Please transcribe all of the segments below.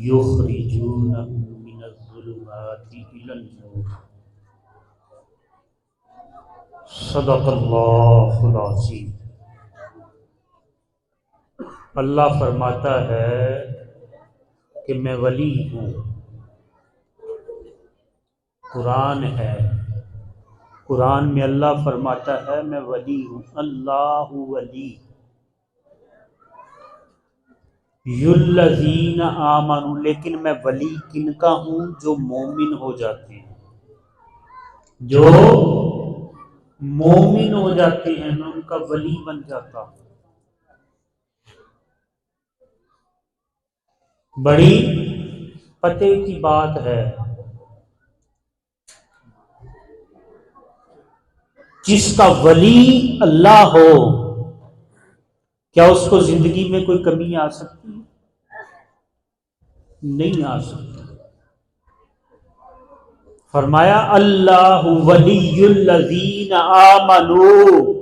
یخرجونہم من الظلمات الی النور۔ صدق اللہ العظیم۔ اللہ فرماتا ہے کہ میں ولی ہوں۔ قرآن ہے، قرآن میں اللہ فرماتا ہے میں ولی ہوں، اللہ ولی یُلَّذِینَ آمَنُوا، لیکن میں ولی کن کا ہوں؟ جو مومن ہو جاتے ہیں، جو مومن ہو جاتے ہیں میں ان کا ولی بن جاتا ہوں۔ بڑی پتے کی بات ہے، جس کا ولی اللہ ہو کیا اس کو زندگی میں کوئی کمی آ سکتی ہے؟ نہیں آ سکتی۔ فرمایا اللہ ولی الذین آمنوا،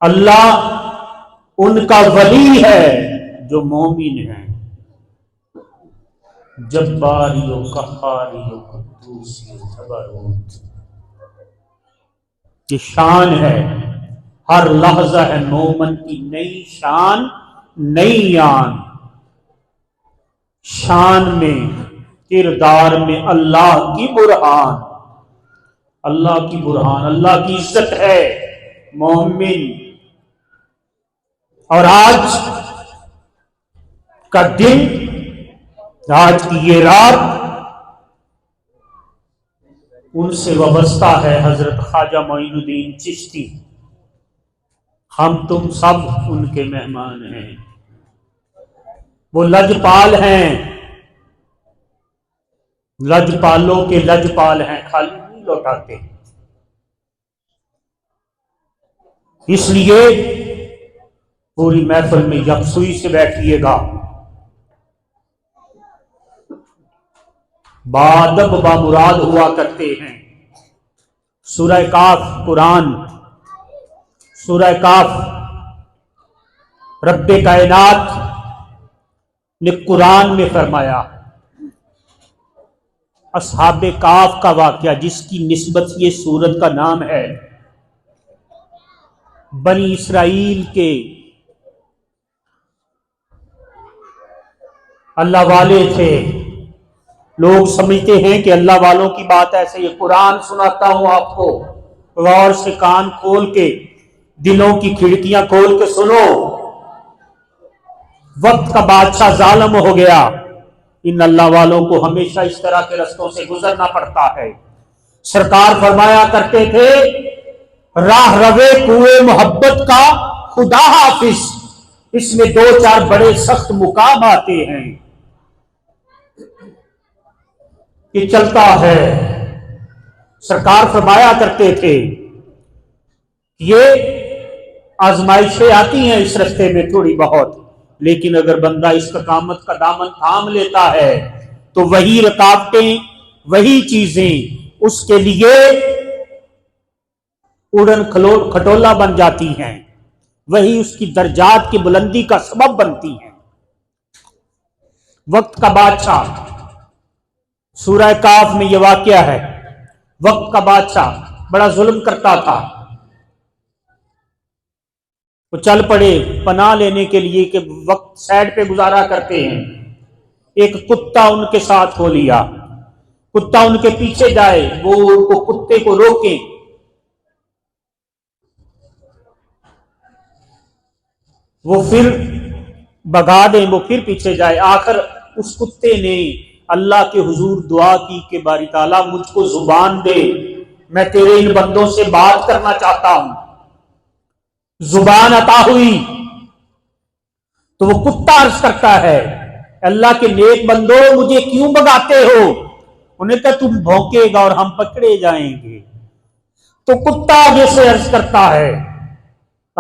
اللہ ان کا ولی ہے جو مومن ہیں، جباری و قہاری و قدوسی و جبروت۔ یہ شان ہے، ہر لحظہ ہے مومن کی نئی شان نئی آن۔ شان میں، کردار میں اللہ کی برہان، اللہ کی برہان، اللہ کی عزت ہے مومن۔ اور آج کا دن، آج کی یہ رات ان سے وابستہ ہے حضرت خواجہ معین الدین چشتی۔ ہم تم سب ان کے مہمان ہیں۔ وہ لجپال ہیں، لجپالوں کے لجپال ہیں، خالی نہیں لوٹاتے۔ اس لیے پوری محفل میں یکسوئی سے بیٹھیے گا، بادب بامراد ہوا کرتے ہیں۔ سورہ کاف قرآن، سورہ کاف رب کائنات نے قرآن میں فرمایا، اصحاب کاف کا واقعہ جس کی نسبت یہ سورت کا نام ہے، بنی اسرائیل کے اللہ والے تھے۔ لوگ سمجھتے ہیں کہ اللہ والوں کی بات ایسے، یہ قرآن سناتا ہوں آپ کو، غور سے کان کھول کے، دلوں کی کھڑکیاں کھول کے سنو۔ وقت کا بادشاہ ظالم ہو گیا، ان اللہ والوں کو ہمیشہ اس طرح کے رستوں سے گزرنا پڑتا ہے۔ سرکار فرمایا کرتے تھے، راہ روے کوئے محبت کا خدا حافظ، اس میں دو چار بڑے سخت مقام آتے ہیں۔ یہ چلتا ہے۔ سرکار فرمایا کرتے تھے، یہ آزمائشیں آتی ہیں اس رستے میں تھوڑی بہت، لیکن اگر بندہ استقامت کا دامن تھام لیتا ہے تو وہی رکاوٹیں، وہی چیزیں اس کے لیے اڑن کھٹولا بن جاتی ہیں، وہی اس کی درجات کی بلندی کا سبب بنتی ہیں۔ وقت کا بادشاہ، سورہ کاف میں یہ واقعہ ہے۔ وقت کا بادشاہ بڑا ظلم کرتا تھا، وہ چل پڑے پناہ لینے کے لیے کہ وقت سائڈ پہ گزارا کرتے ہیں۔ ایک کتا ان کے ساتھ ہو لیا، کتا ان کے پیچھے جائے، وہ کتے کو روکیں، وہ پھر بھگا دیں، وہ پھر پیچھے جائے۔ آخر اس کتے نے اللہ کے حضور دعا کی کہ باری تعالیٰ مجھ کو زبان دے، میں تیرے ان بندوں سے بات کرنا چاہتا ہوں۔ زبان عطا ہوئی تو وہ کتا عرض کرتا ہے، اللہ کے نیک بندو مجھے کیوں بھگاتے ہو؟ انہیں کہا تم بھونکے گا اور ہم پکڑے جائیں گے۔ تو کتا آگے سے عرض کرتا ہے،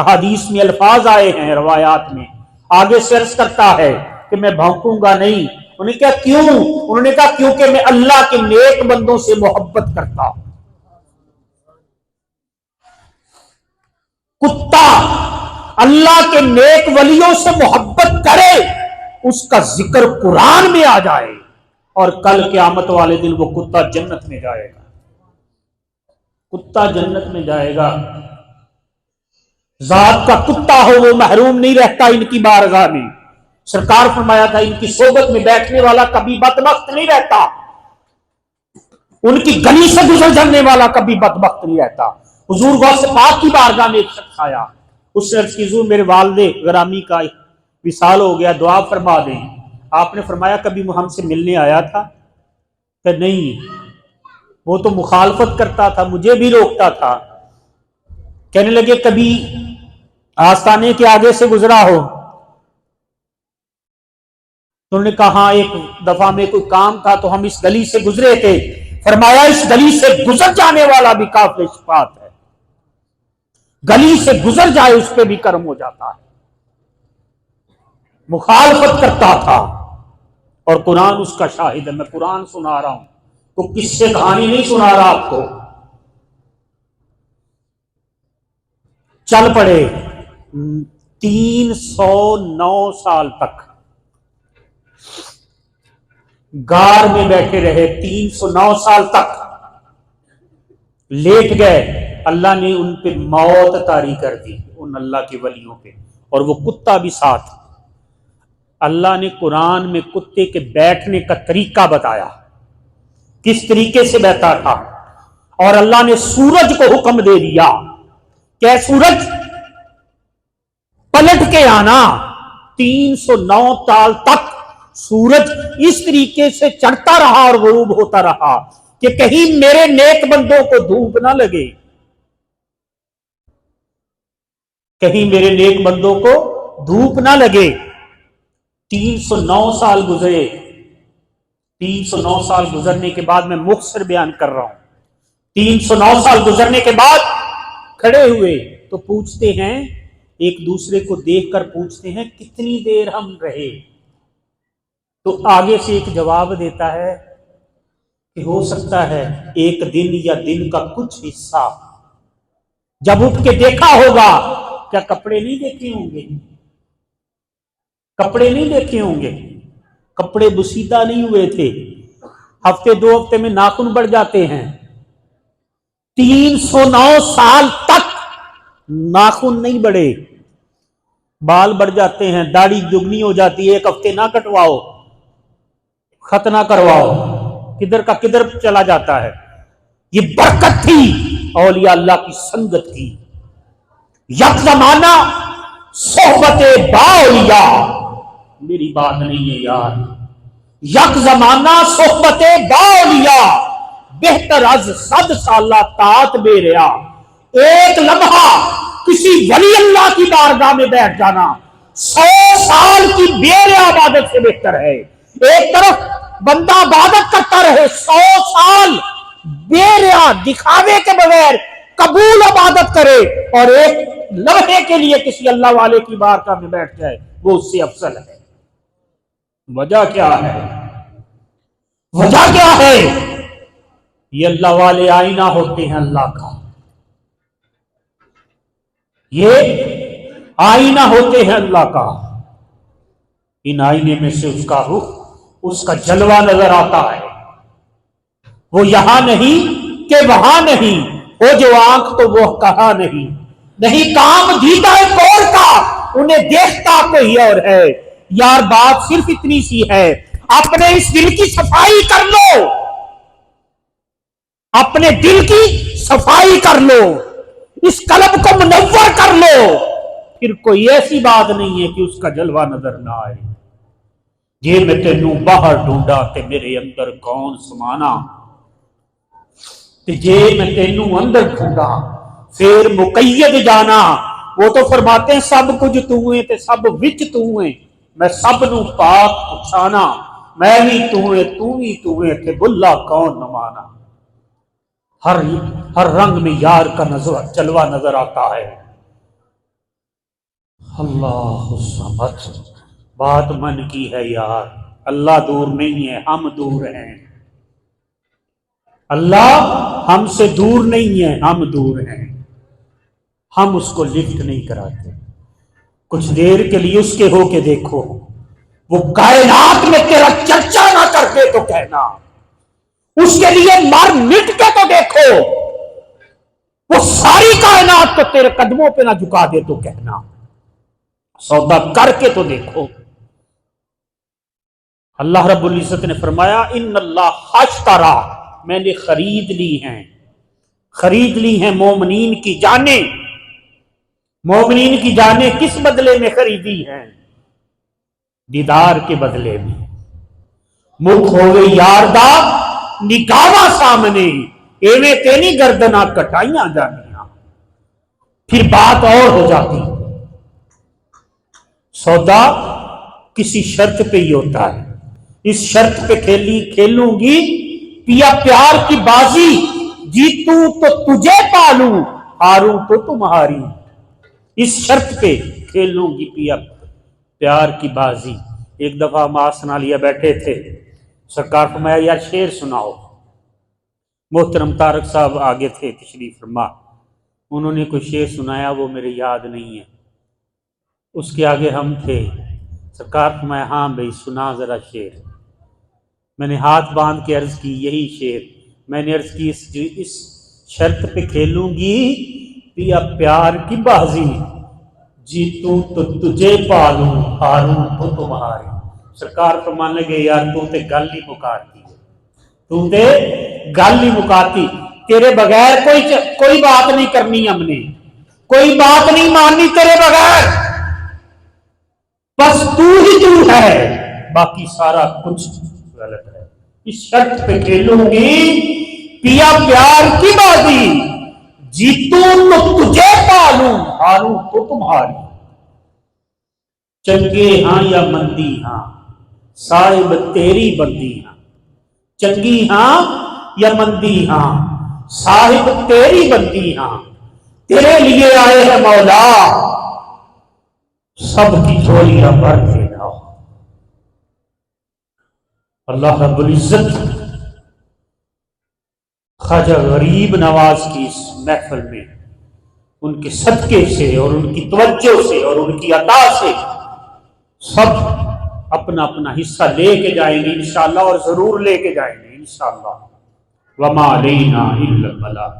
حدیث میں الفاظ آئے ہیں، روایات میں آگے سے عرض کرتا ہے کہ میں بھونکوں گا نہیں۔ انہیں کہا کیوں؟ انہوں نے کہا کیونکہ میں اللہ کے نیک بندوں سے محبت کرتا ہوں۔ کتا اللہ کے نیک ولیوں سے محبت کرے اس کا ذکر قرآن میں آ جائے اور کل قیامت والے دن وہ کتا جنت میں جائے گا، کتا جنت میں جائے گا۔ ذات کا کتا ہو وہ محروم نہیں رہتا ان کی بارگاہ میں۔ سرکار فرمایا تھا ان کی صحبت میں بیٹھنے والا کبھی بدبخت نہیں رہتا، ان کی گلی سے گزر جانے والا کبھی بدبخت نہیں رہتا۔ حضور غوث پاک کی بارگاہ میں ایک شخص آیا، اس نے عرض کی حضور میرے والد گرامی کا وصال ہو گیا، دعا فرما دیں۔ آپ نے فرمایا کبھی وہ ہم سے ملنے آیا تھا؟ کہ نہیں، وہ تو مخالفت کرتا تھا، مجھے بھی روکتا تھا۔ کہنے لگے کبھی آستانے کے آگے سے گزرا ہو؟ تو انہوں نے کہا ہاں، ایک دفعہ میں کوئی کام تھا تو ہم اس گلی سے گزرے تھے۔ فرمایا اس گلی سے گزر جانے والا بھی قابل شفاعت ہے، گلی سے گزر جائے اس پہ بھی کرم ہو جاتا ہے۔ مخالفت کرتا تھا اور قرآن اس کا شاہد ہے۔ میں قرآن سنا رہا ہوں تو کس سے کہانی نہیں سنا رہا آپ کو۔ چل پڑے 309 سال تک غار میں بیٹھے رہے، 309 سال تک لیٹ گئے۔ اللہ نے ان پہ موت طاری کر دی، ان اللہ کے ولیوں پہ، اور وہ کتا بھی ساتھ۔ اللہ نے قرآن میں کتے کے بیٹھنے کا طریقہ بتایا، کس طریقے سے بیٹھا تھا، اور اللہ نے سورج کو حکم دے دیا کہ سورج پلٹ کے آنا۔ 309 سال تک سورج اس طریقے سے چڑھتا رہا اور غروب ہوتا رہا کہ کہیں میرے نیک بندوں کو دھوپ نہ لگے، کہیں میرے نیک بندوں کو دھوپ نہ لگے۔ 309 سال گزرے۔ 309 سال گزرنے کے بعد میں مختصر بیان کر رہا ہوں۔ 309 سال گزرنے کے بعد کھڑے ہوئے تو پوچھتے ہیں، ایک دوسرے کو دیکھ کر پوچھتے ہیں کتنی دیر ہم رہے؟ تو آگے سے ایک جواب دیتا ہے کہ ہو سکتا ہے ایک دن یا دن کا کچھ حصہ۔ جب اٹھ کے دیکھا ہوگا، کیا کپڑے نہیں دیکھے ہوں گے؟ کپڑے نہیں دیکھے ہوں گے، کپڑے بسیدہ نہیں ہوئے تھے، ہفتے 2 ہفتے میں ناخن بڑھ جاتے ہیں۔ 309 سال تک ناخن نہیں بڑھے، بال بڑھ جاتے ہیں، داڑھی دگنی ہو جاتی ہے، 1 ہفتے نہ کٹواؤ، خط نہ کرواؤ، کدھر کا کدھر چلا جاتا ہے۔ یہ برکت تھی اولیاء اللہ کی سنگت کی۔ یک زمانہ صحبت با اولیاء، میری بات نہیں ہے یار، یک زمانہ صحبت با اولیاء بہتر از 100 سالہ طاعت بے ریا۔ ایک لمحہ کسی ولی اللہ کی بارگاہ میں بیٹھ جانا 100 سال کی بے ریا عبادت سے بہتر ہے۔ ایک طرف بندہ عبادت کرتا رہے 100 سال بے ریا دکھاوے کے بغیر قبول عبادت کرے، اور ایک لمحے کے لیے کسی اللہ والے کی بارگاہ میں بیٹھ جائے، وہ اس سے افضل ہے۔ وجہ کیا ہے؟ وجہ کیا ہے؟ یہ اللہ والے آئینہ ہوتے ہیں اللہ کا، یہ آئینہ ہوتے ہیں اللہ کا۔ ان آئینے میں سے اس کا رخ، اس کا جلوہ نظر آتا ہے۔ وہ یہاں نہیں کہ وہاں نہیں، وہ جو آنکھ تو وہ کہاں نہیں کام دیدہ کور کا، انہیں دیکھتا کوئی اور ہے۔ یار بات صرف اتنی سی ہے، اپنے اس دل کی صفائی کر لو، اپنے دل کی صفائی کر لو، اس قلب کو منور کر لو، پھر کوئی ایسی بات نہیں ہے کہ اس کا جلوہ نظر نہ آئے۔ جے میں تینوں باہر ڈھونڈا تے میرے اندر کون سمانا، جے میں تینوں اندر ڈھونڈا پھر مقید جانا۔ وہ تو فرماتے ہیں سب کچھ تو ہیں تے سب وچ تو ہیں، میں سب نو پاک پچھانا، میں بھی تو ہیں تو بھی تو ہیں تے بلا کون نہ مانا۔ ہر رنگ میں یار کا جلوہ نظر آتا ہے۔ اللہ الصمد، بات من کی ہے یار، اللہ دور نہیں ہے، ہم دور ہیں۔ اللہ ہم سے دور نہیں ہے، ہم دور ہیں۔ ہم اس کو لفٹ نہیں کراتے۔ کچھ دیر کے لیے اس کے ہو کے دیکھو، وہ کائنات میں تیرا چرچا نہ کر دے تو کہنا، اس کے لیے مر مٹ کے تو دیکھو، وہ ساری کائنات کو تیرے قدموں پہ نہ جھکا دے تو کہنا، سودا کر کے تو دیکھو۔ اللہ رب العزت نے فرمایا ان اللہ اشترا، میں نے خرید لی ہیں مومنین کی جانیں۔ مومنین کی جانیں کس بدلے میں خریدی ہیں؟ دیدار کے بدلے میں۔ مکھ ہوئے یار دا نگاہاں سامنے، ایویں تینی گردنا کٹائیاں جانیاں، پھر بات اور ہو جاتی۔ سودا کسی شرط پہ ہی ہوتا ہے، اس شرط پہ کھیلوں گی پیا پیار کی بازی، جیتوں تو تجھے پالوں، ہاروں تو تمہاری۔ اس شرط پہ کھیلوں گی پیا پیار کی بازی۔ ایک دفعہ ہم آسنالیہ بیٹھے تھے، سرکار فرمایا یار شعر سناؤ۔ محترم طارق صاحب آگے تھے تشریف فرما، انہوں نے کوئی شعر سنایا، وہ میرے یاد نہیں ہے۔ اس کے آگے ہم تھے، سرکار فرمایا ہاں بھائی سنا ذرا شعر۔ میں نے ہاتھ باندھ کے عرض کی یہی شعر، میں نے عرض کی اس شرط پہ کھیلوں گی پیا پیار کی بازی، جیتوں تو تجھے پالوں، ہاروں تو تمہاری۔ سرکار فرمانے لگے یار تو تے گل ہی مکاتی، تو تے گل ہی مکاتی، تیرے بغیر کوئی بات نہیں کرنی، ہم نے کوئی بات نہیں ماننی تیرے بغیر، بس تو ہی تو ہے، باقی سارا کچھ غلط ہے۔ اس شرط پہ کھیلوں گی پیا پیار کی بازی، جیتوں تو تجھے پالوں، ہاروں تو تمہاری۔ چنگے ہاں یا مندی ہاں، صاحب تیری بندی ہاں، چنگی ہاں یا مندی ہاں، صاحب تیری بندی ہاں، تیرے لیے آئے ہیں مولا، سب کی جھولیاں بھر دینا۔ اللہ رب العزت خواجہ غریب نواز کی اس محفل میں ان کے صدقے سے اور ان کی توجہ سے اور ان کی عطا سے سب اپنا اپنا حصہ لے کے جائیں گے انشاءاللہ، اور ضرور لے کے جائیں گے انشاءاللہ۔ وما علینا الا البلاغ۔